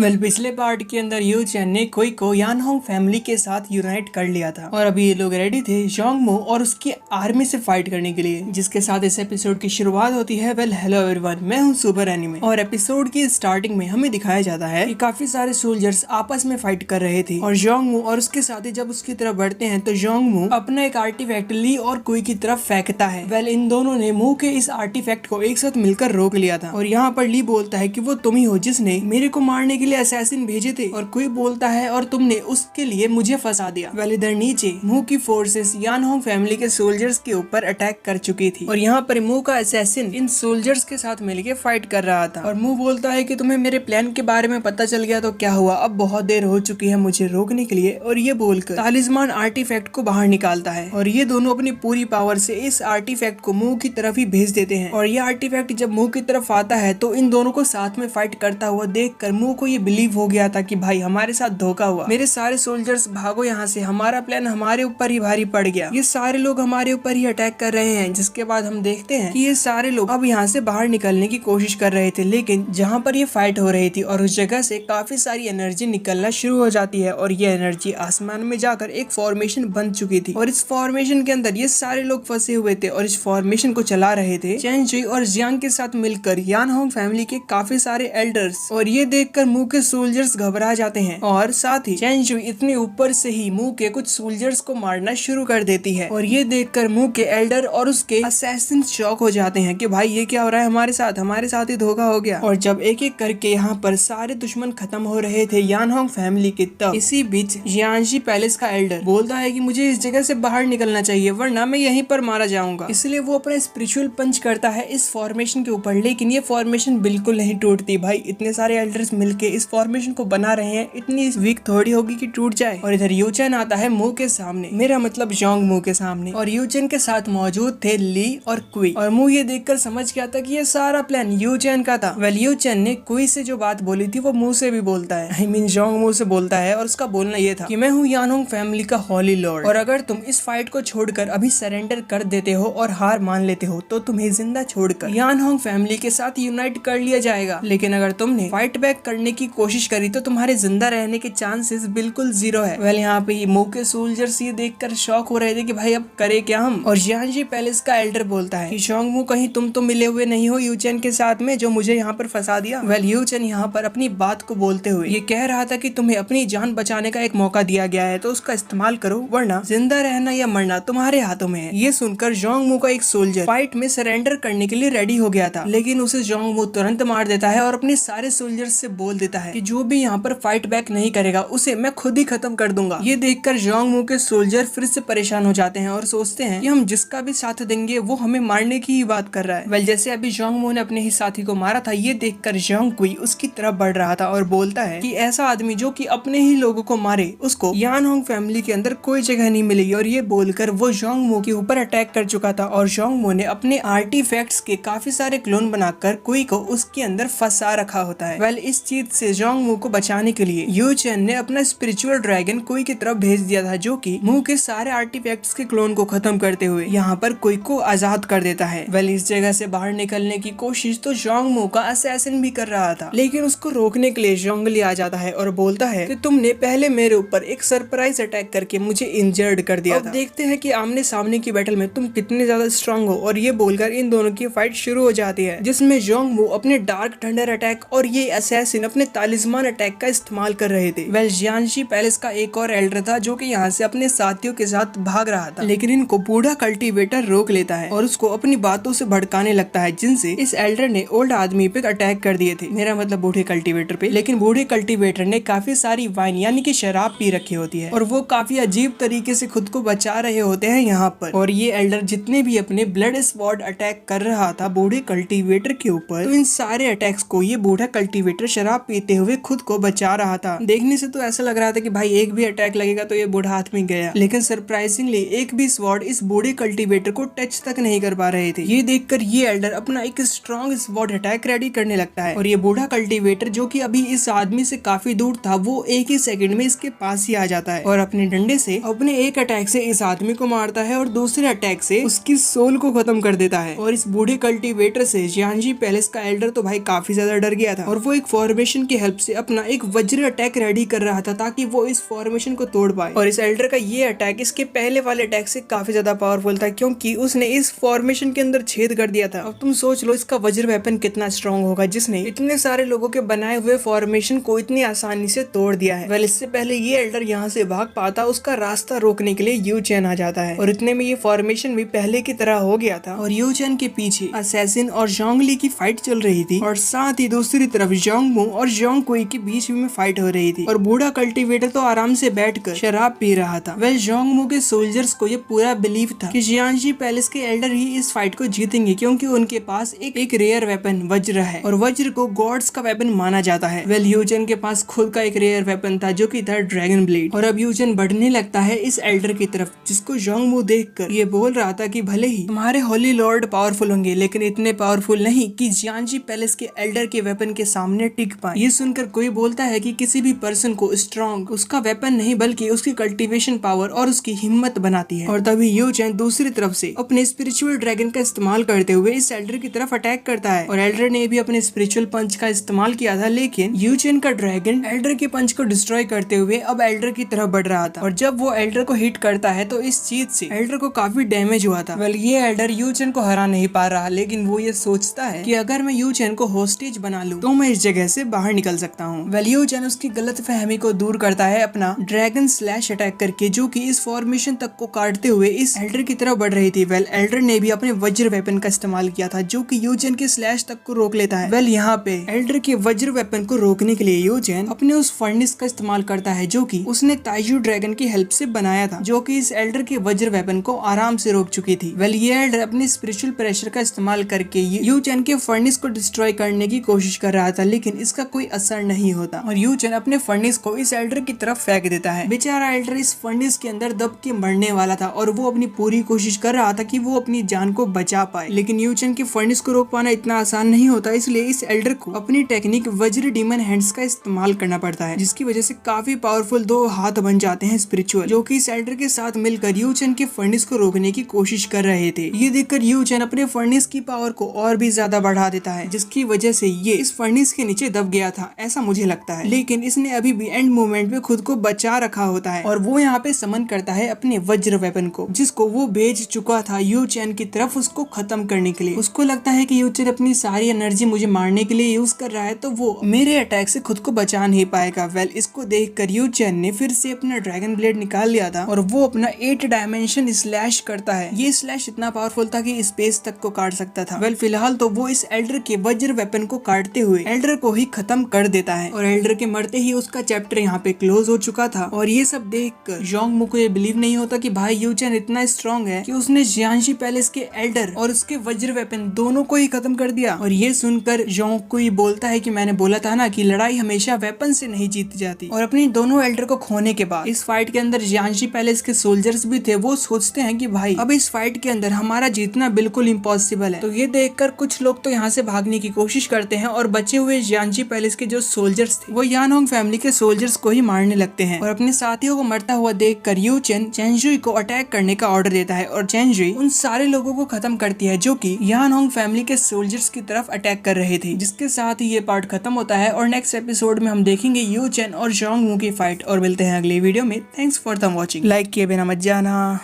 पिछले पार्ट के अंदर यू चैन ने कोई को यानहोंग फैमिली के साथ यूनाइट कर लिया था और अभी ये लोग रेडी थे जोंगमो और उसकी आर्मी से फाइट करने के लिए, जिसके साथ इस एपिसोड की शुरुआत होती है। हेलो एवरीवन, मैं हूँ सुपर एनिमे और एपिसोड की स्टार्टिंग में हमें दिखाया जाता है कि काफी सारे सोल्जर्स आपस में फाइट कर रहे थे और जोंगमो और उसके साथी जब उसकी तरफ बढ़ते हैं तो जोंगमो अपना एक आर्टिफैक्ट ली और कोई की तरफ फेंकता है। इन दोनों ने मुंह के इस आर्टिफैक्ट को एक साथ मिलकर रोक लिया था और यहाँ पर ली बोलता है कि वो तुम ही हो जिसने मेरे को मारने के लिए असैसिन भेजे थे, और कोई बोलता है और तुमने उसके लिए मुझे फंसा दिया। इधर नीचे मुंह की फोर्सेस यानहोंग फैमिली के सोल्जर्स के ऊपर अटैक कर चुकी थी और यहाँ पर मुंह का असैसिन इन सोल्जर्स के साथ मिलकर फाइट कर रहा था और मुंह बोलता है कि तुम्हें मेरे प्लान के बारे में पता चल गया तो क्या हुआ, अब बहुत देर हो चुकी है मुझे रोकने के लिए, और ये बोलकर तालिस्मान आर्टिफैक्ट को बाहर निकालता है और ये दोनों अपनी पूरी पावर से इस आर्टिफैक्ट को मुंह की तरफ ही भेज देते हैं। और ये आर्टिफैक्ट जब मुंह की तरफ आता है तो इन दोनों को साथ में फाइट करता हुआ देखकर मुंह को ये बिलीव हो गया था कि भाई हमारे साथ धोखा हुआ, मेरे सारे सोल्जर्स भागो यहाँ से, हमारा प्लान हमारे ऊपर ही भारी पड़ गया, ये सारे लोग हमारे ऊपर ही अटैक कर रहे हैं। जिसके बाद हम देखते हैं कि ये सारे लोग अब यहाँ से बाहर निकलने की कोशिश कर रहे थे, लेकिन जहाँ पर ये फाइट हो रही थी और उस जगह से काफी सारी एनर्जी निकलना शुरू हो जाती है और ये एनर्जी आसमान में जाकर एक फॉर्मेशन बन चुकी थी और इस फॉर्मेशन के अंदर ये सारे लोग फंसे हुए थे और इस फॉर्मेशन को चला रहे थे चैन जुई और जियांग के साथ मिलकर यानहोंग फैमिली के काफी सारे एल्डर्स। और ये देखकर मुंह के सोल्जर्स घबरा जाते हैं और साथ ही चैन जुई इतने ऊपर से ही मुंह के कुछ सोल्जर्स को मारना शुरू कर देती है और ये देखकर मुंह के एल्डर और उसके असैसिन शॉक हो जाते हैं कि भाई ये क्या हो रहा है, हमारे साथ ही धोखा हो गया। और जब एक एक करके यहाँ पर सारे दुश्मन खत्म हो रहे थे यानहोंग फैमिली के, तब इसी बीच जियांजी पैलेस का एल्डर बोलता है कि मुझे इस जगह से बाहर निकलना चाहिए वरना मैं यहीं पर मारा जाऊंगा। इसलिए वो अपना स्पिरिचुअल पंच करता है इस फॉर्मेशन के ऊपर, लेकिन ये फॉर्मेशन बिल्कुल नहीं टूटती। भाई इतने सारे एल्डर्स मिलके इस फॉर्मेशन को बना रहे हैं, इतनी वीक थोड़ी होगी कि टूट जाए। और इधर यूचेन आता है मुंह के सामने, मेरा मतलब जोंग मुंह के सामने, और यूचेन के साथ मौजूद थे ली और कुई। और मुंह ये देखकर समझ गया था कि ये सारा प्लान यूचेन का था। यूचेन ने कुई से जो बात बोली थी वो मुंह से भी बोलता है, आई मीन जोंग मुंह से बोलता है, और उसका बोलना ये था कि मैं हूँ यानहोंग फैमिली का हॉली लॉर्ड, और अगर तुम इस फाइट को छोड़कर अभी सरेंडर कर देते हो और हार मान लेते हो तो तुम्हें जिंदा छोड़कर यानहोंग फैमिली के साथ यूनाइट कर लिया जाएगा, लेकिन अगर तुमने फाइट बैक करने की कोशिश करी तो तुम्हारे जिंदा रहने के चांसेस बिल्कुल जीरो है। यहाँ पे मुंह के सोल्जर्स ये देखकर शॉक हो रहे थे कि भाई अब करे क्या हम। और जियांजी पैलेस का एल्डर बोलता है कि जोंगमू कहीं तुम तो मिले हुए नहीं हो यूचेन के साथ में जो मुझे यहाँ पर फंसा दिया। यूचेन यहाँ पर अपनी बात को बोलते हुए ये कह रहा था कि तुम्हें अपनी जान बचाने का एक मौका दिया गया है तो उसका इस्तेमाल करो वरना जिंदा रहना या मरना तुम्हारे हाथों में है। ये सुनकर जोंगमू का एक सोल्जर फाइट में सरेंडर करने के लिए रेडी हो गया था, लेकिन उसे जोंगमू तुरंत मार देता है और अपने सारे सोल्जर्स से बोल देता है कि जो भी यहाँ पर फाइट बैक नहीं करेगा उसे मैं खुद ही खत्म कर दूंगा। ये देखकर जोंगमू के सोल्जर फिर से परेशान हो जाते हैं और सोचते हैं कि हम जिसका भी साथ देंगे वो हमें मारने की ही बात कर रहा है। जैसे अभी जोंगमू ने अपने ही साथी को मारा था, ये देखकर जोंगकुई उसकी तरफ बढ़ रहा था और बोलता है कि ऐसा आदमी जो कि अपने ही लोगों को मारे उसको यानहोंग फैमिली के अंदर कोई जगह नहीं मिलेगी। और ये बोलकर वो जोंगमू के ऊपर अटैक कर चुका था और जोंगमू ने अपने आर्टिफैक्ट्स के काफी सारे क्लोन बनाकर कुई को उसके अंदर फंसा रखा होता है। इस चीज से जोंगमू को बचाने के लिए यूचेन ने अपना स्पिरिचुअल ड्रैगन कुई की तरफ भेज दिया था, जो कि मुंह के सारे आर्टिफैक्ट्स के क्लोन को खत्म करते हुए यहाँ पर कुई को आजाद कर देता है। इस जगह से बाहर निकलने की कोशिश तो जोंगमू का असैसिन भी कर रहा था, लेकिन उसको रोकने के लिए जोंगली आ जाता है और बोलता है कि तुमने पहले मेरे ऊपर एक सरप्राइज अटैक करके मुझे इंजर्ड कर दिया था, देखते हैं कि आमने सामने की बैटल में तुम कितने ज्यादा स्ट्रांग हो। और ये बोलकर इन दोनों की फाइट शुरू हो जाती है, जिसमें जोंगमू अपने डार्क थंडर अटैक और ये असैसिन अपने तालिस्मान अटैक का इस्तेमाल कर रहे थे। जियांजी पैलेस का एक और एल्डर था जो कि यहाँ से अपने साथियों के साथ भाग रहा था, लेकिन इनको बूढ़ा कल्टीवेटर रोक लेता है और उसको अपनी बातों से भड़काने लगता है, जिनसे इस एल्डर ने ओल्ड आदमी पे अटैक कर दिए थे, मेरा मतलब बूढ़े कल्टीवेटर पे। लेकिन बूढ़े कल्टीवेटर ने काफी सारी वाइन यानी कि शराब पी रखी होती है और वो काफी अजीब तरीके से खुद को बचा रहे होते हैं यहाँ पर। और ये एल्डर जितने भी अपने ब्लड स्वॉर्ड अटैक कर रहा था बूढ़े कल्टीवेटर के ऊपर, तो इन सारे अटैक्स को ये बूढ़ा कल्टीवेटर शराब पीते हुए खुद को बचा रहा था। देखने से तो ऐसा लग रहा था कि भाई एक भी अटैक लगेगा तो ये बूढ़ा हाथ में गया, लेकिन सरप्राइजिंगली एक भी स्वॉर्ड इस बूढ़े कल्टीवेटर को टच तक नहीं कर पा रहे थे। ये देखकर ये एल्डर अपना एक स्ट्रॉन्ग स्वॉर्ड अटैक रेडी करने लगता है और ये बूढ़ा कल्टीवेटर जो कि अभी इस आदमी से काफी दूर था वो एक ही सेकंड में इसके पास ही आ जाता है और अपने डंडे से अपने एक अटैक से इस आदमी को मारता है और दूसरे अटैक से उसकी सोल को खत्म कर देता है। और इस बूढ़े कल्टीवेटर से जियांजी पैलेस का एल्डर तो भाई काफी ज्यादा डर गया था और वो एक फॉर्मेशन की हेल्प से अपना एक वज्र अटैक रेडी कर रहा था ताकि वो इस फॉर्मेशन को तोड़ पाए। और इस एल्डर का ये अटैक इसके पहले वाले अटैक से काफी ज्यादा पावरफुल था क्योंकि उसने इस फॉर्मेशन के अंदर छेद कर दिया था। अब तुम सोच लो इसका वज्र वेपन कितना स्ट्रॉन्ग होगा जिसने इतने सारे लोगों के बनाए हुए फॉर्मेशन को इतनी आसानी से तोड़ दिया है। वेल इससे पहले ये एल्डर यहाँ से भाग पाता उसका रास्ता रोकने के लिए यू चैन आ जाता है और इतने में ये फॉर्मेशन भी पहले की तरह हो गया था और यू चैन के पीछे असैसिन और जोंगली की फाइट चल रही थी और साथ ही दूसरी तरफ जोंगमू और जोंगकुई के बीच में फाइट हो रही थी और बूढ़ा कल्टीवेटर तो आराम से बैठकर शराब पी रहा था। वेल जोंगमू के सोल्जर्स को ये पूरा बिलीव था कि जियांजी पैलेस के एल्डर ही इस फाइट को जीतेंगे क्योंकि उनके पास एक रेयर वेपन वज्र है और वज्र को गॉड्स का वेपन माना जाता है। वेल यूचन के पास खुद का एक रेयर वेपन था जो कि था ड्रैगन ब्लेड और अब यूचन बढ़ने लगता है इस एल्डर की तरफ जिसको जोंगमू देखकर ये बोल रहा था कि भले ही तुम्हारे होली लॉर्ड पावरफुल होंगे लेकिन इतने पावरफुल नहीं कि जियांजी पैलेस के एल्डर के वेपन के सामने टिक पाए। ये सुनकर कोई बोलता है कि किसी भी पर्सन को स्ट्रॉन्ग उसका वेपन नहीं बल्कि उसकी कल्टीवेशन पावर और उसकी हिम्मत बनाती है। और तभी यूचन दूसरी तरफ से अपने स्पिरिचुअल ड्रैगन का इस्तेमाल करते हुए इस एल्डर की तरफ अटैक करता है और एल्डर ने भी अपने स्पिरिचुअल पंच का इस्तेमाल किया था लेकिन यूचन का ड्रैगन एल्डर के पंच को डिस्ट्रॉय करते हुए अब एल्डर की तरफ बढ़ रहा था और जब वो एल्डर को हिट करता है तो इस चीज से एल्डर को काफी डैमेज हुआ था। वेल ये एल्डर यूचन को हरा नहीं पा रहा लेकिन वो ये सोचता है कि अगर मैं यूचन को होस्टेज बना लूं तो मैं इस जगह से बाहर निकल सकता हूँ। वेल यूचन उसकी गलत फहमी को दूर करता है अपना ड्रैगन स्लैश अटैक करके जो कि इस फॉर्मेशन तक को काटते हुए इस एल्डर की तरफ बढ़ रही थी। वेल एल्डर ने भी अपने वज्र वेपन का इस्तेमाल किया था जो कि यूचन के स्लैश तक को रोक लेता है। वेल यहाँ पे एल्डर के वज्र वेपन को रोकने के लिए यूचन अपने उस फर्नेस का इस्तेमाल करता है जो कि उसने ताइजू ड्रैगन की हेल्प से बनाया था जो कि इस एल्डर के वज्र वेपन को आराम से रोक चुकी थी। वेल ये एल्डर अपने स्पिरिचुअल प्रेशर का इस्तेमाल करके यूचन के फर्नेस को डिस्ट्रॉय करने की कोशिश कर रहा था लेकिन इसका कोई असर नहीं होता और यूचन अपने फर्नेस को इस एल्डर की तरफ फेंक देता है। बेचारा एल्डर इस फर्नेस के अंदर दब के मरने वाला था और वो अपनी पूरी कोशिश कर रहा था कि वो अपनी जान को बचा पाए लेकिन यूचन के फर्नेस को रोक पाना इतना आसान नहीं होता इसलिए इस एल्डर को अपनी टेक्निक वज्र डीमन हैंड्स का इस्तेमाल करना पड़ता है जिसकी वजह से काफी पावरफुल दो हाथ बन जाते हैं स्पिरिचुअल जो कि इस एल्डर के साथ मिलकर यूचन के फर्नेस को रोकने की कोशिश कर रहे थे। ये देखकर यूचन अपने फर्नेस की पावर को और भी ज्यादा बढ़ा देता है जिसकी वजह से ये इस फर्नेस के नीचे दब गया था ऐसा मुझे लगता है लेकिन इसने अभी भी एंड मोमेंट में खुद को बचा रखा होता है और वो यहाँ पे समन करता है अपने वज्र वेपन को जिसको वो भेज चुका था यूचन की तरफ उसको खत्म करने के लिए। उसको लगता है कि यूचन अपनी सारी एनर्जी मुझे मारने के लिए यूज कर रहा है तो वो मेरे अटैक से खुद को बचा नहीं पाएगा। वेल इसको देखकर यूचन ने फिर से अपना ड्रैगन ब्लेड निकाल लिया था और वो अपना 8 डायमेंशन स्लैश करता है। ये स्लैश इतना पावरफुल था कि स्पेस तक को काट सकता था। वेल फिलहाल तो वो इस एल्डर के वज्र वेपन को काटते हुए एल्डर को ही खत्म कर देता है और एल्डर के मरते ही उसका चैप्टर यहाँ पे क्लोज हो चुका था। और ये सब देखकर जोंगमू को ये बिलीव नहीं होता कि भाई यूचन इतना स्ट्रॉन्ग है कि उसने जियांशी पैलेस के एल्डर और उसके वज्र वेपन दोनों को ही खत्म कर दिया। और ये सुनकर जोंगकुई बोलता है कि मैंने बोला था ना कि लड़ाई हमेशा वेपन से नहीं जीती जाती। और अपनी दोनों एल्डर को खोने के बाद इस फाइट के अंदर जियांशी पैलेस के सोल्जर्स भी थे। वो सोचते हैं कि भाई अब इस फाइट के अंदर हमारा जीतना बिल्कुल इम्पॉसिबल है। तो ये देखकर कुछ लोग तो यहाँ से भागने की कोशिश करते हैं और बचे हुए जियांशी पैलेस के जो सोल्जर्स थे वो यानहोंग फैमिली के सोल्जर्स को ही मारने लगते हैं। और अपने साथियों को मरता हुआ देखकर यूचन चेंजुई को अटैक करने का ऑर्डर देता है और चेंजुई उन सारे लोगों को खत्म करती है जो कि यानहोंग फैमिली के सोल्जर्स की तरफ अटैक कर रहे थे। जिसके साथ ही ये पार्ट खत्म होता है और नेक्स्ट एपिसोड में हम देखेंगे यूचन और जोंगमू की फाइट। और मिलते हैं अगले वीडियो में। Thanks for the watching. Like किए बिना मत जाना।